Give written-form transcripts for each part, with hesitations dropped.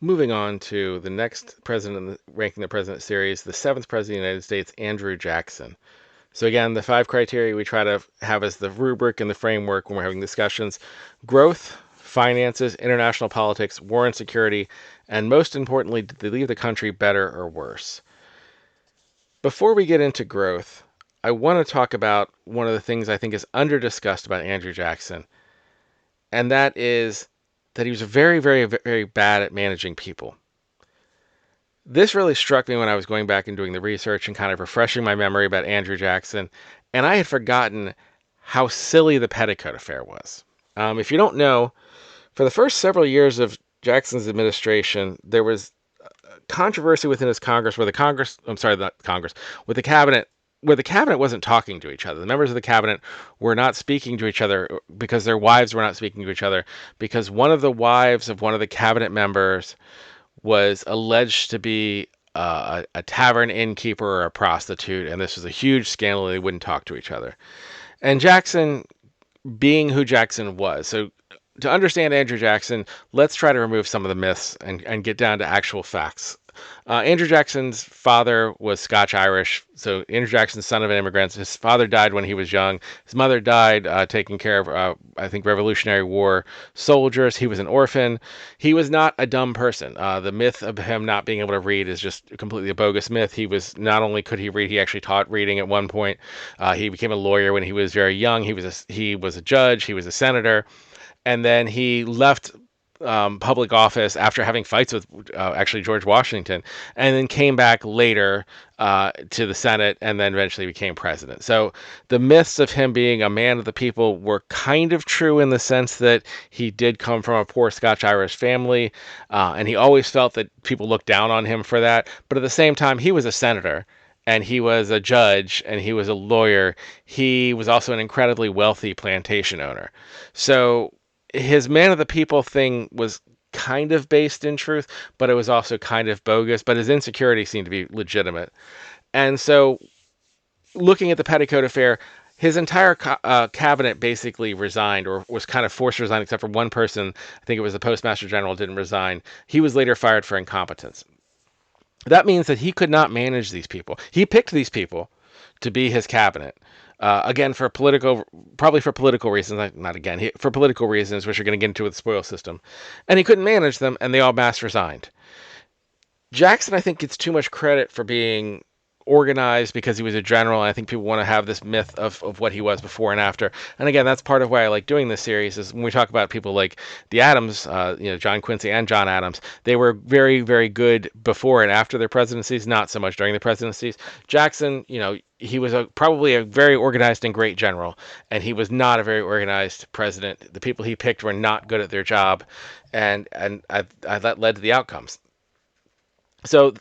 Moving on to the next president in the Ranking the President series, the seventh president of the United States, Andrew Jackson. So again, the five criteria we try to have as the rubric and the framework when we're having discussions: growth, finances, international politics, war and security, and most importantly, did they leave the country better or worse? Before we get into growth, I want to talk about one of the things I think is under discussed about Andrew Jackson, and that is that he was very, very, very bad at managing people. This really struck me when I was going back and doing the research and kind of refreshing my memory about Andrew Jackson, and I had forgotten how silly the Petticoat affair was. If you don't know, for the first several years of Jackson's administration, there was controversy within his Congress where the Congress, I'm sorry, not Congress, with the cabinet, where the cabinet wasn't talking to each other. The members of the cabinet were not speaking to each other because their wives were not speaking to each other, because one of the wives of one of the cabinet members was alleged to be a tavern innkeeper or a prostitute, and this was a huge scandal. They wouldn't talk to each other. And Jackson, being who Jackson was, so to understand Andrew Jackson, let's try to remove some of the myths and get down to actual facts. Andrew Jackson's father was Scotch-Irish, so Andrew Jackson's son of an immigrant. His father died when he was young. His mother died taking care of, I think, Revolutionary War soldiers. He was an orphan. He was not a dumb person. The myth of him not being able to read is just completely a bogus myth. He was, not only could he read, he actually taught reading at one point. He became a lawyer when he was very young. He was a judge. He was a senator, and then he left public office after having fights with actually George Washington, and then came back later to the Senate, and then eventually became president. So the myths of him being a man of the people were kind of true in the sense that he did come from a poor Scotch-Irish family, and he always felt that people looked down on him for that. But at the same time, he was a senator, and he was a judge, and he was a lawyer. He was also an incredibly wealthy plantation owner. So his man of the people thing was kind of based in truth, but it was also kind of bogus. But his insecurity seemed to be legitimate. And so, looking at the Petticoat affair, his entire cabinet basically resigned, or was kind of forced to resign, except for one person. I think it was the Postmaster General didn't resign. He was later fired for incompetence. That means that he could not manage these people. He picked these people to be his cabinet. Again, probably for political reasons, not again, for political reasons, which you're going to get into with the spoil system. And he couldn't manage them, and they all mass resigned. Jackson, I think, gets too much credit for being organized because he was a general, and I think people want to have this myth of what he was before and after. And again, that's part of why I like doing this series, is when we talk about people like the Adams, John Quincy and John Adams, they were very, very good before and after their presidencies, not so much during the presidencies. Jackson, he was probably a very organized and great general, and he was not a very organized president. The people he picked were not good at their job, and that led to the outcomes. So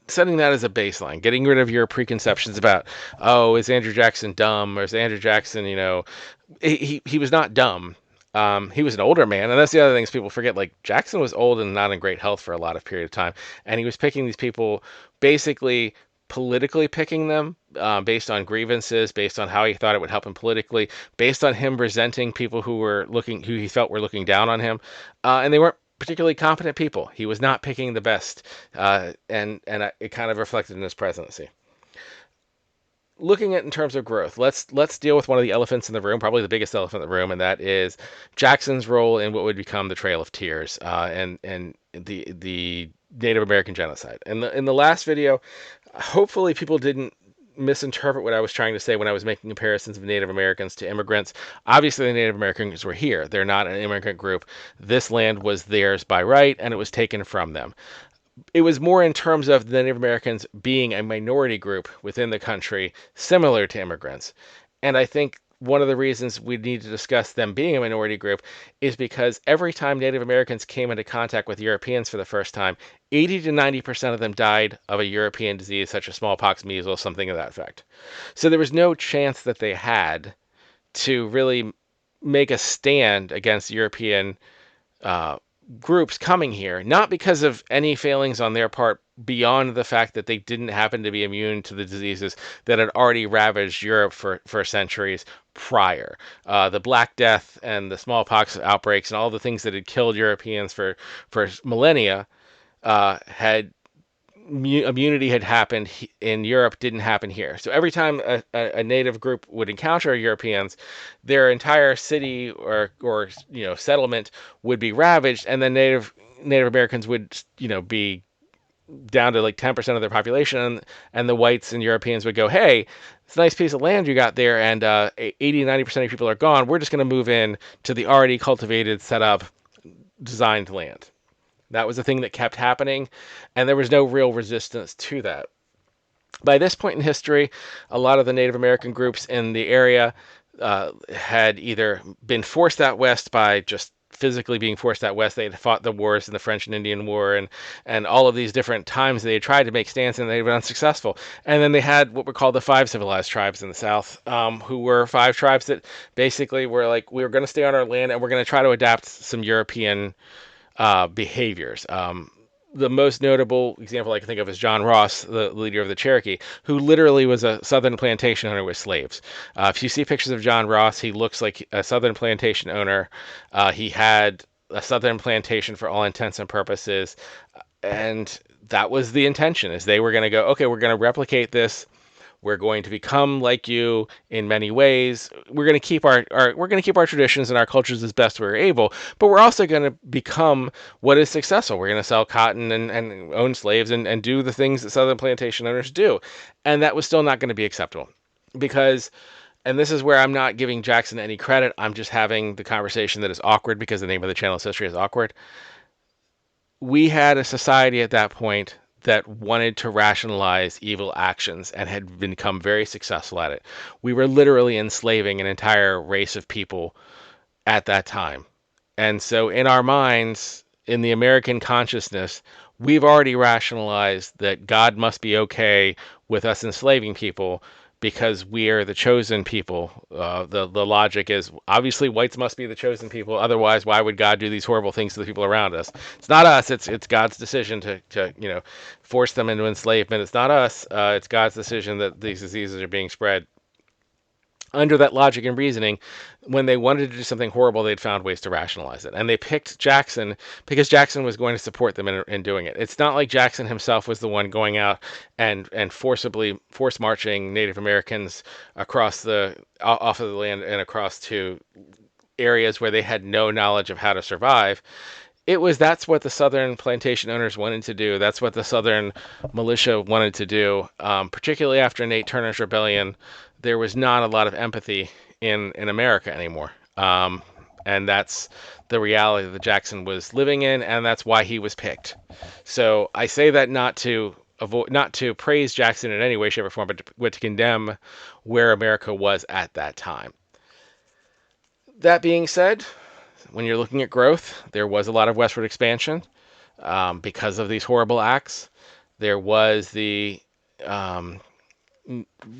setting that as a baseline, getting rid of your preconceptions about, oh, is Andrew Jackson dumb, or is Andrew Jackson, he was not dumb. He was an older man, and that's the other things people forget. Like, Jackson was old and not in great health for a lot of period of time, and he was picking these people, basically politically picking them based on grievances, based on how he thought it would help him politically, based on him resenting people who he felt were looking down on him, and they weren't particularly competent people. He was not picking the best, and it kind of reflected in his presidency. Looking at in terms of growth, let's deal with one of the elephants in the room, probably the biggest elephant in the room, and that is Jackson's role in what would become the Trail of Tears, and the Native American genocide. In the last video, hopefully people didn't misinterpret what I was trying to say when I was making comparisons of Native Americans to immigrants. Obviously, the Native Americans were here. They're not an immigrant group. This land was theirs by right, and it was taken from them. It was more in terms of the Native Americans being a minority group within the country, similar to immigrants. And I think one of the reasons we need to discuss them being a minority group is because every time Native Americans came into contact with Europeans for the first time, 80 to 90% of them died of a European disease such as smallpox, measles, something of that effect. So there was no chance that they had to really make a stand against European groups coming here, not because of any failings on their part beyond the fact that they didn't happen to be immune to the diseases that had already ravaged Europe for centuries prior. The Black Death and the smallpox outbreaks and all the things that had killed Europeans for millennia had immunity had happened in Europe didn't happen here. So every time a native group would encounter Europeans, their entire city or settlement would be ravaged, and then Native Americans would be down to like 10% of their population, and the whites and Europeans would go, hey, it's a nice piece of land you got there, and 80-90% of people are gone. We're just going to move in to the already cultivated, set up, designed land. That was the thing that kept happening, and there was no real resistance to that. By this point in history, a lot of the Native American groups in the area had either been forced out west by just physically being forced out west. They had fought the wars in the French and Indian War and all of these different times they had tried to make stands and they had been unsuccessful. And then they had what were called the five civilized tribes in the South, who were five tribes that basically were like, we were going to stay on our land and we're going to try to adapt some European behaviors. The most notable example I can think of is John Ross, the leader of the Cherokee, who literally was a southern plantation owner with slaves. If you see pictures of John Ross, he looks like a southern plantation owner. He had a southern plantation for all intents and purposes, and that was the intention, is they were going to go, okay, we're going to replicate this. We're going to become like you in many ways. We're going to keep our traditions and our cultures as best we're able, but we're also going to become what is successful. We're going to sell cotton and own slaves and do the things that southern plantation owners do. And that was still not going to be acceptable because, and this is where I'm not giving Jackson any credit. I'm just having the conversation that is awkward because the name of the channel is History is Awkward. We had a society at that point that wanted to rationalize evil actions and had become very successful at it. We were literally enslaving an entire race of people at that time. And so in our minds, in the American consciousness, we've already rationalized that God must be okay with us enslaving people because we are the chosen people. The logic is obviously whites must be the chosen people. Otherwise, why would God do these horrible things to the people around us? It's not us. It's God's decision to force them into enslavement. It's not us. It's God's decision that these diseases are being spread. Under that logic and reasoning, when they wanted to do something horrible, they'd found ways to rationalize it. And they picked Jackson because Jackson was going to support them in doing it. It's not like Jackson himself was the one going out and force marching Native Americans across off of the land and across to areas where they had no knowledge of how to survive. That's what the Southern plantation owners wanted to do. That's what the Southern militia wanted to do, particularly after Nate Turner's rebellion. There was not a lot of empathy in America anymore. And that's the reality that Jackson was living in, and that's why he was picked. So I say that not to praise Jackson in any way, shape, or form, but to condemn where America was at that time. That being said, when you're looking at growth, there was a lot of westward expansion because of these horrible acts. There was the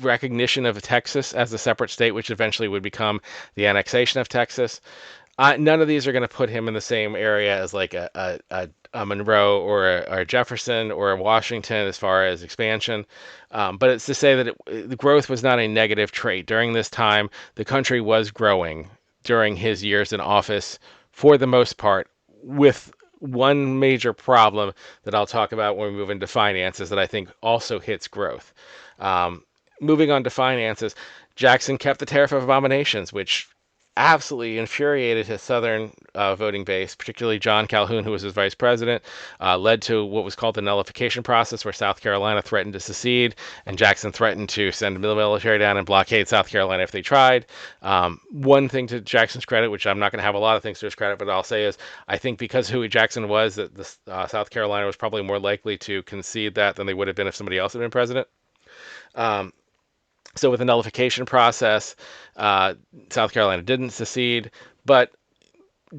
recognition of Texas as a separate state, which eventually would become the annexation of Texas. None of these are going to put him in the same area as like a Monroe or a Jefferson or a Washington as far as expansion. But it's to say that the growth was not a negative trait. During this time, the country was growing during his years in office for the most part, with one major problem that I'll talk about when we move into finances that I think also hits growth. Moving on to finances, Jackson kept the tariff of abominations, which absolutely infuriated his Southern voting base, particularly John Calhoun, who was his vice president, led to what was called the nullification process, where South Carolina threatened to secede, and Jackson threatened to send the military down and blockade South Carolina if they tried. One thing to Jackson's credit, which I'm not going to have a lot of things to his credit, but I'll say is, I think because who Jackson was, that South Carolina was probably more likely to concede that than they would have been if somebody else had been president. So with the nullification process, South Carolina didn't secede, but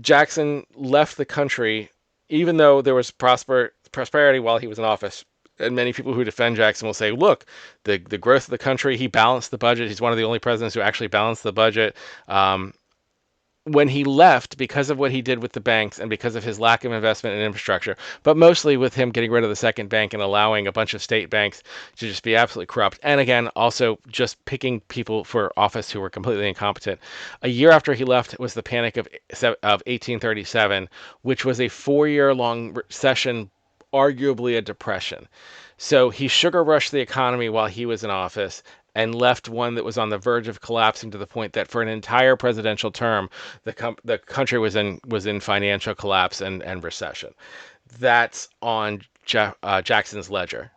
Jackson left the country, even though there was prosperity while he was in office. And many people who defend Jackson will say, look, the growth of the country, he balanced the budget. He's one of the only presidents who actually balanced the budget. When he left, because of what he did with the banks and because of his lack of investment in infrastructure, but mostly with him getting rid of the second bank and allowing a bunch of state banks to just be absolutely corrupt. And again, also just picking people for office who were completely incompetent. A year after he left was the Panic of 1837, which was a 4-year-long recession arguably a depression. So he sugar rushed the economy while he was in office and left one that was on the verge of collapsing to the point that for an entire presidential term, the country was in financial collapse and recession. That's on Jackson's ledger.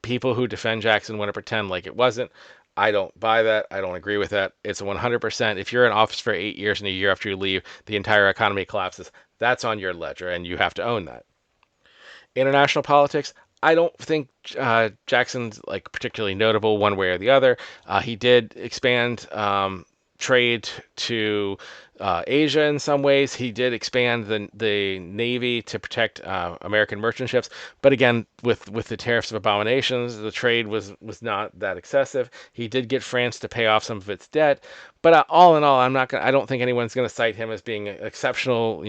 People who defend Jackson want to pretend like it wasn't. I don't buy that. I don't agree with that. It's 100%. If you're in office for 8 years and a year after you leave, the entire economy collapses. That's on your ledger, and you have to own that. International politics, I don't think Jackson's like particularly notable one way or the other. He did expand trade to Asia in some ways. He did expand the Navy to protect American merchant ships. But again, with the tariffs of abominations, the trade was not that excessive. He did get France to pay off some of its debt. But all in all, I don't think anyone's going to cite him as being an exceptional,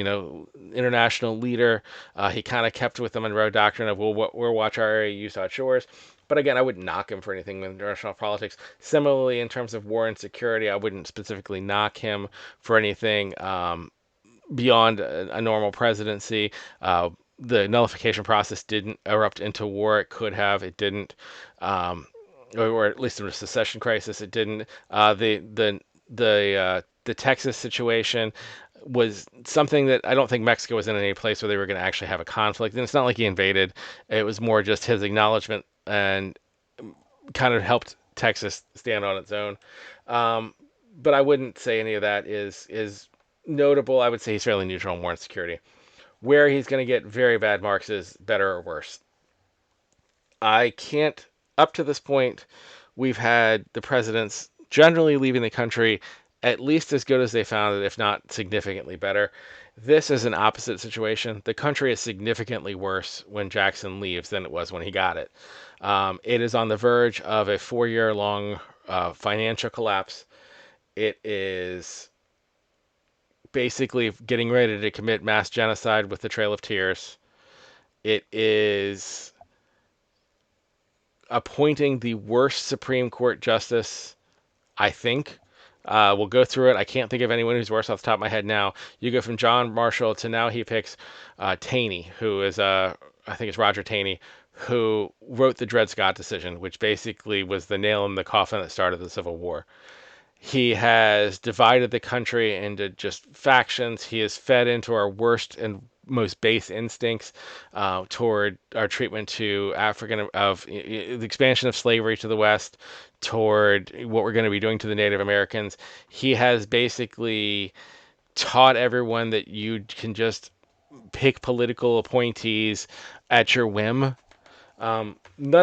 international leader. He kind of kept with the Monroe doctrine of, we'll watch our area, you saw yours. But again, I wouldn't knock him for anything in international politics. Similarly, in terms of war and security, I wouldn't specifically knock him for anything beyond a normal presidency. The nullification process didn't erupt into war. It could have. It didn't. Or at least in a secession crisis, it didn't. The Texas situation was something that I don't think Mexico was in any place where they were going to actually have a conflict. And it's not like he invaded. It was more just his acknowledgement and kind of helped Texas stand on its own. But I wouldn't say any of that is notable. I would say he's fairly neutral on war and security. Where he's going to get very bad marks is better or worse. I can't, up to this point, we've had the presidents generally leaving the country at least as good as they found it, if not significantly better. This is an opposite situation. The country is significantly worse when Jackson leaves than it was when he got it. It is on the verge of a 4-year long financial collapse. It is basically getting ready to commit mass genocide with the Trail of Tears. It is appointing the worst Supreme Court justice, I think. We'll go through it. I can't think of anyone who's worse off the top of my head now. You go from John Marshall to now he picks Taney, who is, I think it's Roger Taney, who wrote the Dred Scott decision, which basically was the nail in the coffin that started the Civil War. He has divided the country into just factions. He has fed into our worst and most base instincts toward our treatment to the expansion of slavery to the West, toward what we're going to be doing to the Native Americans. He has basically taught everyone that you can just pick political appointees at your whim. None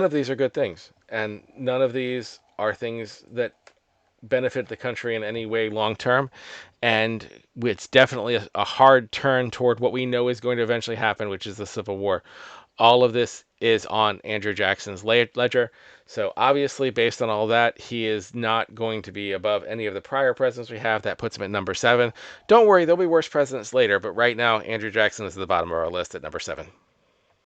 of these are good things, and none of these are things that benefit the country in any way long term. And it's definitely a hard turn toward what we know is going to eventually happen, which is the Civil War. All of this is on Andrew Jackson's ledger. So obviously, based on all that, he is not going to be above any of the prior presidents we have. That puts him at number 7. Don't worry, there'll be worse presidents later, but right now, Andrew Jackson is at the bottom of our list at number 7.